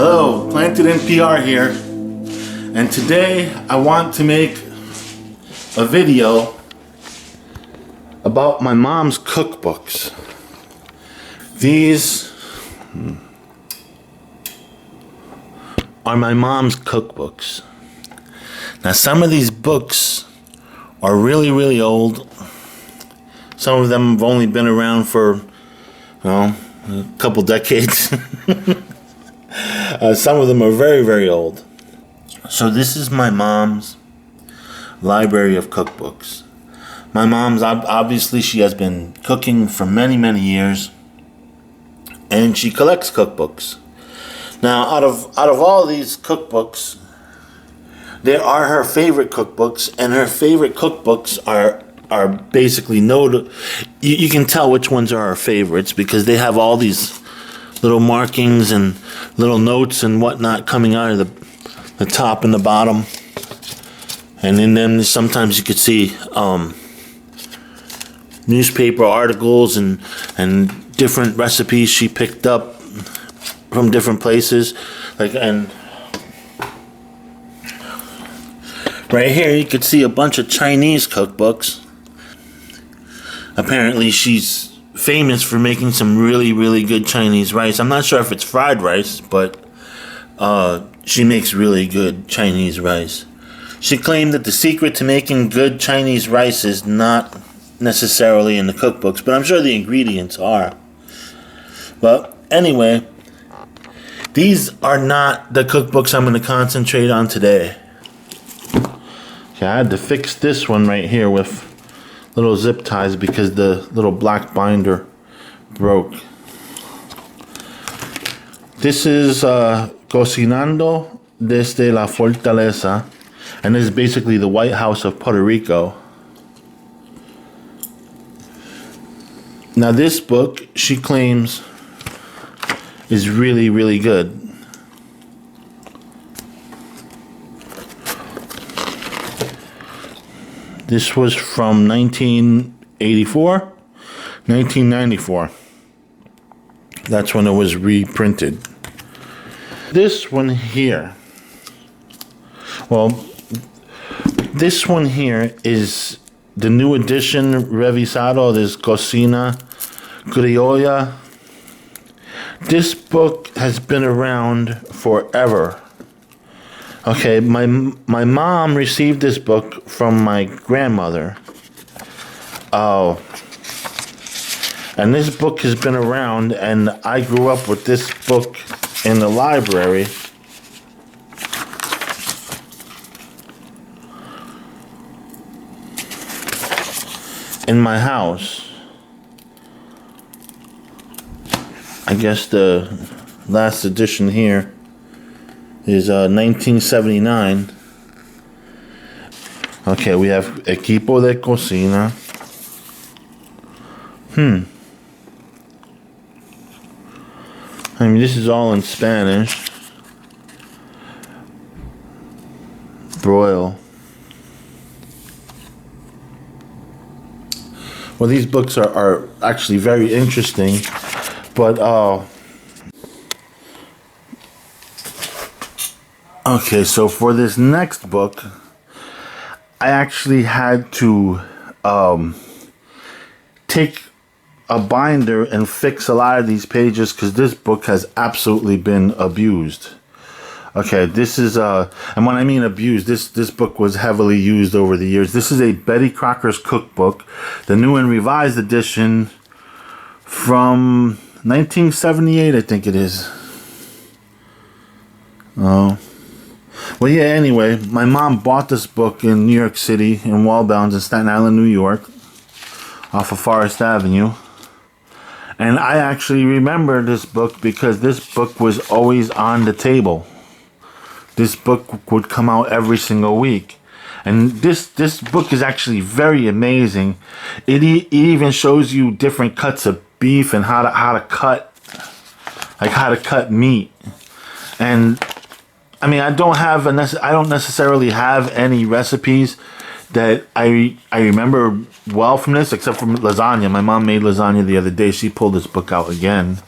Hello, Planted NPR here, and today I want to make a video about my mom's cookbooks. These are my mom's cookbooks. Now some of these books are really old. Some of them have only been around for, a couple decades. Some of them are very old. So this is my mom's library of cookbooks. My mom's, obviously she has been cooking for many years, and she collects cookbooks. Now out of all these cookbooks, there are her favorite cookbooks, and her favorite cookbooks are basically you can tell which ones are her favorites because they have all these little markings and little notes and whatnot coming out of the top and the bottom. And in them sometimes you could see newspaper articles and different recipes she picked up from different places. And right here you could see a bunch of Chinese cookbooks. Apparently she's famous for making some really good Chinese rice. I'm not sure if it's fried rice, but she makes really good Chinese rice. She claimed that the secret to making good Chinese rice is not necessarily in the cookbooks, but I'm sure the ingredients are. But anyway, these are not the cookbooks I'm going to concentrate on today. Okay, I had to fix this one right here with little zip ties because the little black binder broke. This is Cocinando desde la Fortaleza, and this is basically the White House of Puerto Rico. Now this book, she claims, is really good. This was from 1994. That's when it was reprinted. This one here, this one here is the new edition revisado. This Cocina Criolla. This book has been around forever. Okay, my mom received this book from my grandmother. And this book has been around, and I grew up with this book in the library. In my house. I guess the last edition here is 1979. Okay, we have Equipo de Cocina. I mean, this is all in Spanish. Broil. Well, these books are actually very interesting, but okay, so for this next book, I actually had to take a binder and fix a lot of these pages because this book has absolutely been abused. Okay, this is and when I mean abused, this book was heavily used over the years. This is a Betty Crocker's cookbook, the new and revised edition from 1978, I think it is. Oh. Well, yeah, anyway, my mom bought this book in New York City, in Wallbounds in Staten Island, New York, off of Forest Avenue. And I actually remember this book because this book was always on the table. This book would come out every single week. And this book is actually very amazing. It even shows you different cuts of beef and how to cut meat. And I mean, I don't necessarily have any recipes that I remember well from this, except for lasagna. My mom made lasagna the other day. She pulled this book out again.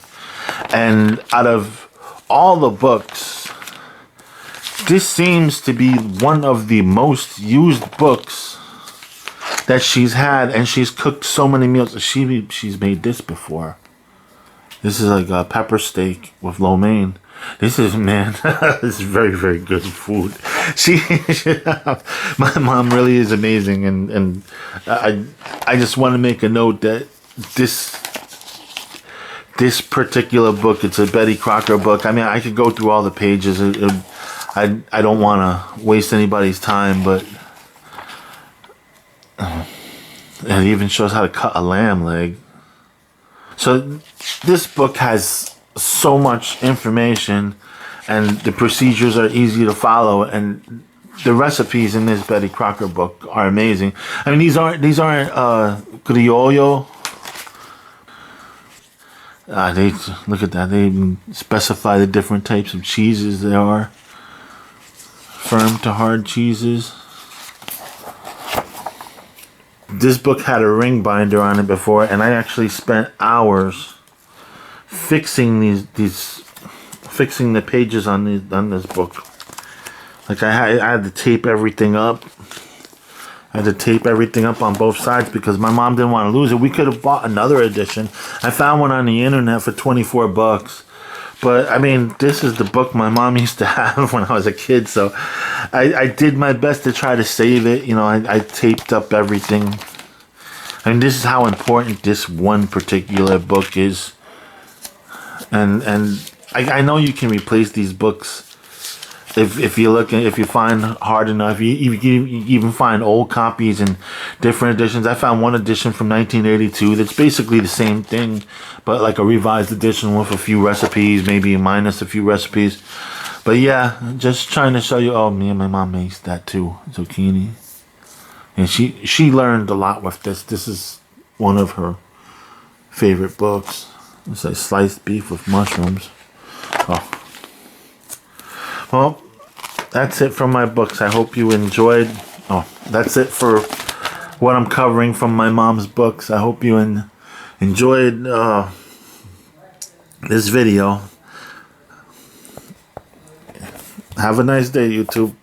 And out of all the books, this seems to be one of the most used books that she's had, and she's cooked so many meals. She's made this before. This is like a pepper steak with lo mein. This is, man, this is very, very good food. My mom really is amazing, and I just want to make a note that this particular book, it's a Betty Crocker book. I mean, I could go through all the pages. I don't want to waste anybody's time, but it even shows how to cut a lamb leg. So this book has so much information, and the procedures are easy to follow, and the recipes in this Betty Crocker book are amazing. I mean, these aren't criollo. They look at that. They even specify the different types of cheeses there are. Firm to hard cheeses. This book had a ring binder on it before, and I actually spent hours fixing fixing the pages on this book. Like I had to tape everything up. I had to tape everything up on both sides because my mom didn't want to lose it. We could have bought another edition. I found one on the internet for $24. But I mean, this is the book my mom used to have when I was a kid, so I did my best to try to save it. You know, I taped up everything. I mean, this is how important this one particular book is. And I know you can replace these books if you find hard enough. You even find old copies and different editions. I found one edition from 1982 that's basically the same thing, but like a revised edition with a few recipes, maybe minus a few recipes. But yeah, just trying to show you. Oh, me and my mom makes that too, zucchini. And she learned a lot with this. This is one of her favorite books. It's like sliced beef with mushrooms. Oh. Well, that's it from my books. I hope you enjoyed. Oh, that's it for what I'm covering from my mom's books. I hope you enjoyed this video. Have a nice day, YouTube.